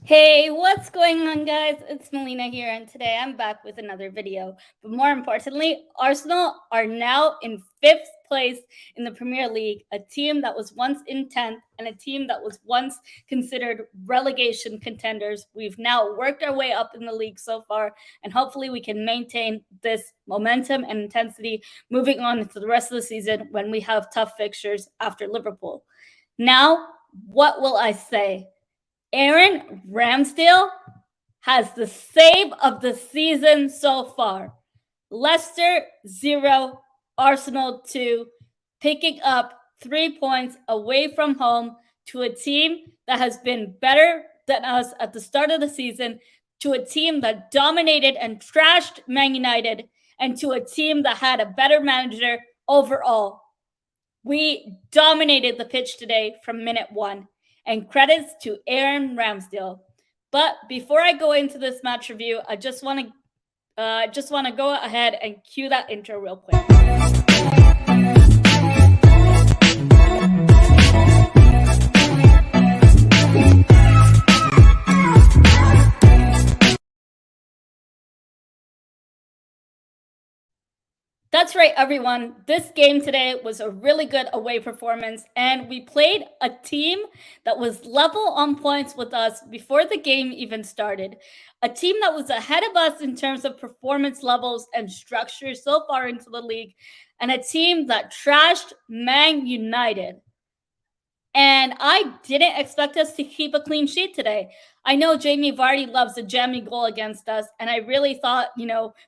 Hey, what's going on, guys? It's Melina here, and today I'm back with another video. But more importantly, Arsenal are now in fifth place in the Premier League, a team that was once in 10th and a team that was once considered relegation contenders. We've now worked our way up in the league so far, and hopefully we can maintain this momentum and intensity moving on into the rest of the season when we have tough fixtures after Liverpool. Now, what will I say? Aaron Ramsdale has the save of the season so far. Leicester 0, Arsenal 2, picking up 3 points away from home to a team that has been better than us at the start of the season, to a team that dominated and trashed Man United, and to a team that had a better manager overall. We dominated the pitch today from minute one, and credits to Aaron Ramsdale. But before I go into this match review, I just want to go ahead and cue that intro real quick. That's right, everyone. This game today was a really good away performance, and we played a team that was level on points with us before the game even started. A team that was ahead of us in terms of performance levels and structure so far into the league, and a team that trashed Man United. And I didn't expect us to keep a clean sheet today. I know Jamie Vardy loves a jammy goal against us, and I really thought,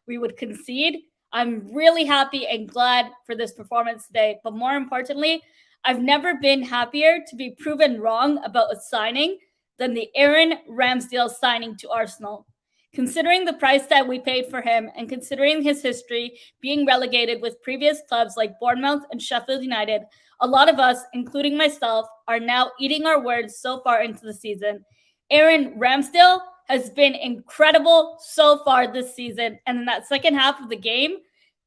we would concede. I'm really happy and glad for this performance today. But more importantly, I've never been happier to be proven wrong about a signing than the Aaron Ramsdale signing to Arsenal. Considering the price tag we paid for him and considering his history being relegated with previous clubs like Bournemouth and Sheffield United, a lot of us, including myself, are now eating our words so far into the season. Aaron Ramsdale has been incredible so far this season, and in that second half of the game,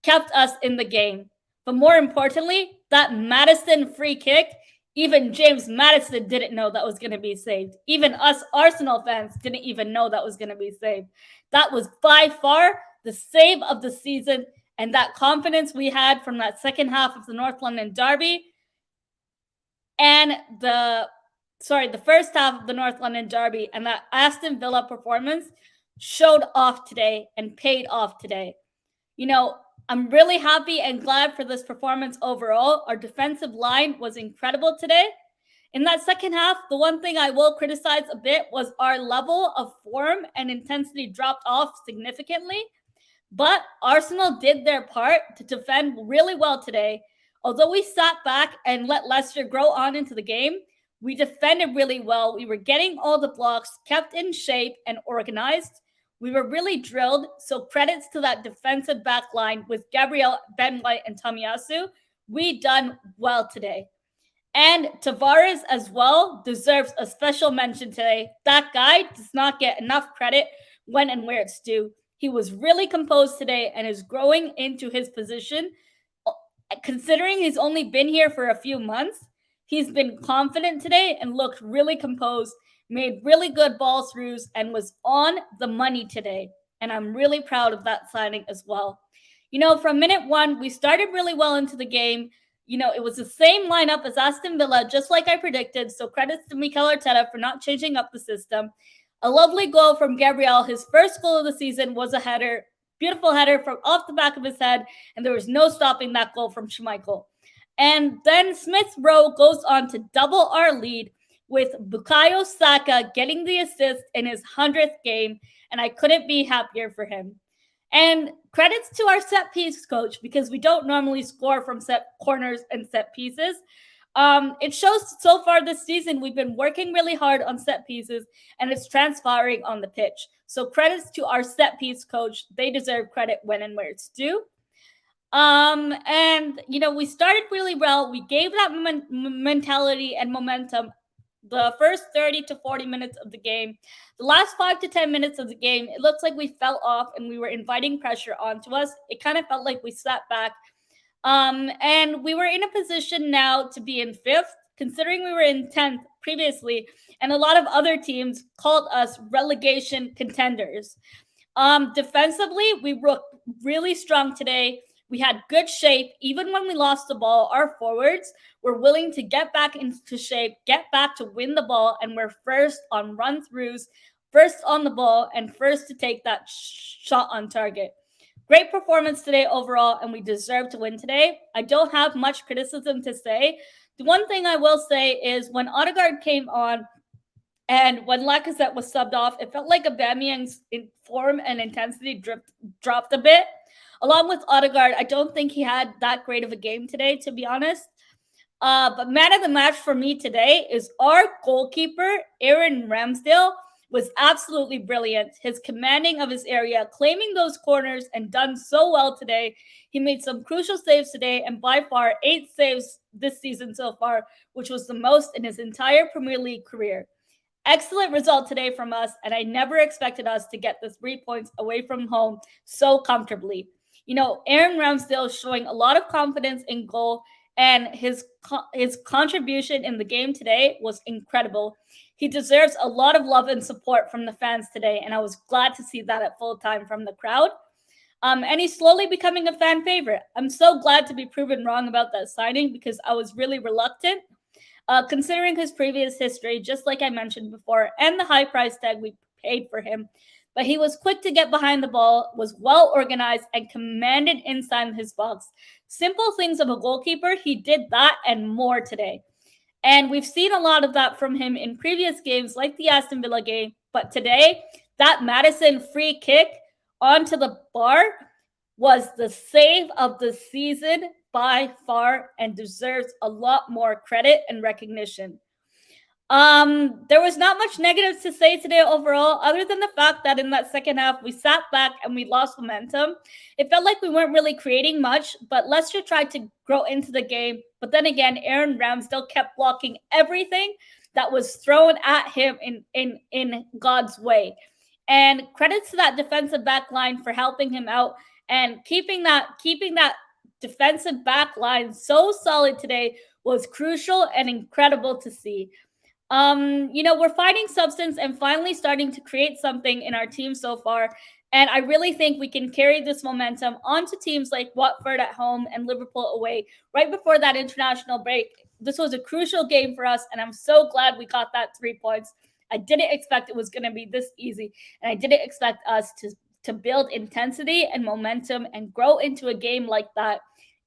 kept us in the game. But more importantly, that Maddison free kick, even James Maddison didn't know that was going to be saved. Even us Arsenal fans didn't even know that was going to be saved. That was by far the save of the season, and that confidence we had from that second half of the North London derby and the first half of the North London derby and that Aston Villa performance showed off today and paid off today. I'm really happy and glad for this performance overall. Our defensive line was incredible today. In that second half, the one thing I will criticize a bit was our level of form and intensity dropped off significantly. But Arsenal did their part to defend really well today. Although we sat back and let Leicester grow on into the game, we defended really well. We were getting all the blocks, kept in shape and organized. We were really drilled, so credits to that defensive back line with Gabriel, Ben White, and Tomiyasu. We done well today. And Tavares as well deserves a special mention today. That guy does not get enough credit when and where it's due. He was really composed today and is growing into his position. Considering he's only been here for a few months, he's been confident today and looked really composed, made really good ball throughs, and was on the money today. And I'm really proud of that signing as well. From minute one, we started really well into the game. It was the same lineup as Aston Villa, just like I predicted. So credits to Mikel Arteta for not changing up the system. A lovely goal from Gabriel. His first goal of the season was a header. Beautiful header from off the back of his head. And there was no stopping that goal from Schmeichel. And then Smith Rowe goes on to double our lead with Bukayo Saka getting the assist in his 100th game. And I couldn't be happier for him. And credits to our set piece coach, because we don't normally score from set corners and set pieces. It shows so far this season we've been working really hard on set pieces, and it's transpiring on the pitch. So credits to our set piece coach. They deserve credit when and where it's due. We started really well. We gave that mentality and momentum the first 30 to 40 minutes of the game. The last 5 to 10 minutes of the game, it looks like we fell off and we were inviting pressure onto us. It kind of felt like we sat back. And we were in a position now to be in fifth. Considering we were in 10th previously, and a lot of other teams called us relegation contenders. Defensively, we looked really strong today. We had good shape. Even when we lost the ball, our forwards were willing to get back into shape, get back to win the ball, and we're first on run throughs, first on the ball, and first to take that shot on target. Great performance today overall, and we deserve to win today. I don't have much criticism to say. The one thing I will say is when Odegaard came on, and when Lacazette was subbed off, it felt like Aubameyang's form and intensity dropped a bit. Along with Odegaard, I don't think he had that great of a game today, to be honest. But man of the match for me today is our goalkeeper, Aaron Ramsdale, was absolutely brilliant. His commanding of his area, claiming those corners, and done so well today. He made some crucial saves today, and by far 8 saves this season so far, which was the most in his entire Premier League career. Excellent result today from us, and I never expected us to get the 3 points away from home so comfortably. You know, Aaron Ramsdale showing a lot of confidence in goal, and his contribution in the game today was incredible. He deserves a lot of love and support from the fans today, and I was glad to see that at full time from the crowd. And he's slowly becoming a fan favorite. I'm so glad to be proven wrong about that signing because I was really reluctant. Considering his previous history, just like I mentioned before, and the high price tag we paid for him. But he was quick to get behind the ball, was well organized, and commanded inside his box. Simple things of a goalkeeper, he did that and more today. And we've seen a lot of that from him in previous games, like the Aston Villa game. But today, that Maddison free kick onto the bar was the save of the season by far and deserves a lot more credit and recognition. There was not much negatives to say today overall, other than the fact that in that second half we sat back and we lost momentum. It felt like we weren't really creating much, but Leicester tried to grow into the game. But then again, Aaron Ramsdale kept blocking everything that was thrown at him in God's way. And credits to that defensive back line for helping him out and keeping that defensive back line so solid today was crucial and incredible to see. We're finding substance and finally starting to create something in our team so far. And I really think we can carry this momentum onto teams like Watford at home and Liverpool away right before that international break. This was a crucial game for us, and I'm so glad we got that 3 points. I didn't expect it was going to be this easy, and I didn't expect us to build intensity and momentum and grow into a game like that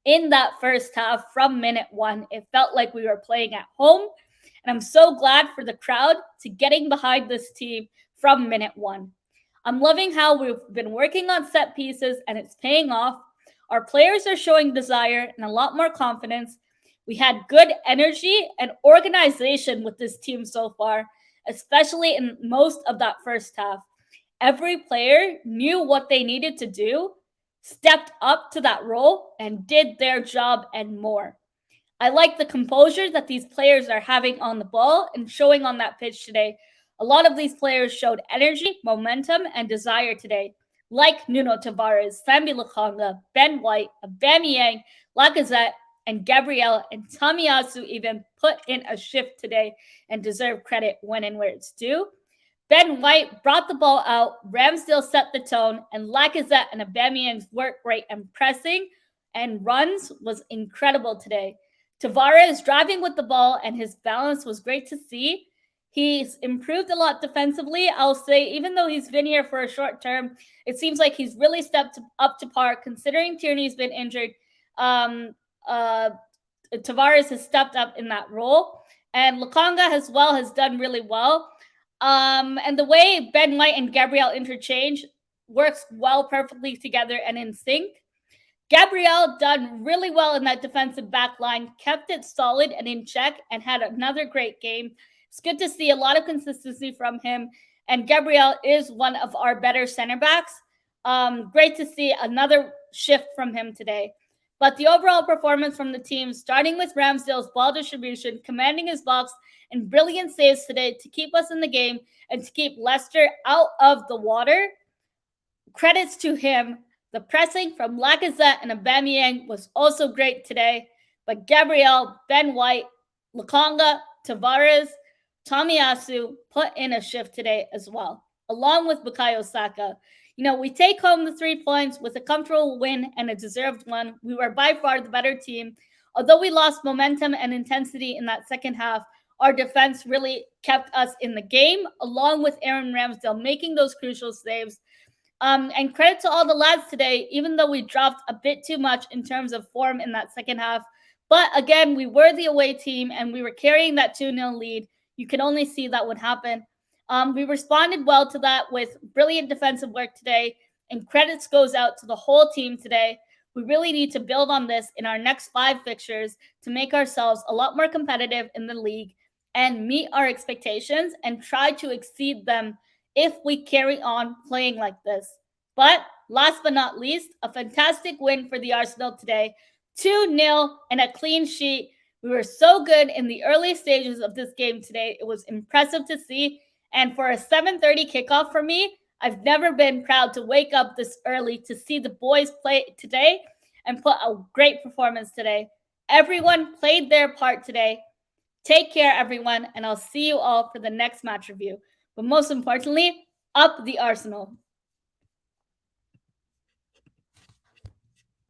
in that first half from minute 1. It felt like we were playing at home. And I'm so glad for the crowd to getting behind this team from minute 1. I'm loving how we've been working on set pieces and it's paying off. Our players are showing desire and a lot more confidence. We had good energy and organization with this team so far, especially in most of that first half. Every player knew what they needed to do, stepped up to that role, and did their job and more. I like the composure that these players are having on the ball and showing on that pitch today. A lot of these players showed energy, momentum, and desire today, like Nuno Tavares, Fambi Lukonga, Ben White, Aubameyang, Lacazette, and Gabriel and Tomiyasu even put in a shift today and deserve credit when and where it's due. Ben White brought the ball out, Ramsdale set the tone, and Lacazette and Aubameyang's work rate and pressing and runs was incredible today. Tavares driving with the ball and his balance was great to see. He's improved a lot defensively. I'll say, even though he's been here for a short term, it seems like he's really stepped up to par considering Tierney's been injured. Tavares has stepped up in that role. And Lukonga as well has done really well. And the way Ben White and Gabriel interchange works well perfectly together and in sync. Gabriel done really well in that defensive back line, kept it solid and in check, and had another great game. It's good to see a lot of consistency from him. And Gabriel is one of our better center backs. Great to see another shift from him today. But the overall performance from the team, starting with Ramsdale's ball distribution, commanding his box, and brilliant saves today to keep us in the game and to keep Leicester out of the water. Credits to him. The pressing from Lacazette and Aubameyang was also great today. But Gabriel, Ben White, Lukonga, Tavares Tomiyasu put in a shift today as well, along with Bukayo Saka. We take home the 3 points with a comfortable win and a deserved one. We were by far the better team. Although we lost momentum and intensity in that second half, our defense really kept us in the game, along with Aaron Ramsdale making those crucial saves. And credit to all the lads today, even though we dropped a bit too much in terms of form in that second half. But again, we were the away team and we were carrying that 2-0 lead. You can only see that would happen. We responded well to that with brilliant defensive work today, and credits goes out to the whole team today. We really need to build on this in our next 5 fixtures to make ourselves a lot more competitive in the league and meet our expectations and try to exceed them if we carry on playing like this. But last but not least, a fantastic win for the Arsenal today. 2-0 and a clean sheet. We were so good in the early stages of this game today. It was impressive to see. And for a 7:30 kickoff for me, I've never been proud to wake up this early to see the boys play today and put a great performance today. Everyone played their part today. Take care, everyone, and I'll see you all for the next match review. But most importantly, up the Arsenal.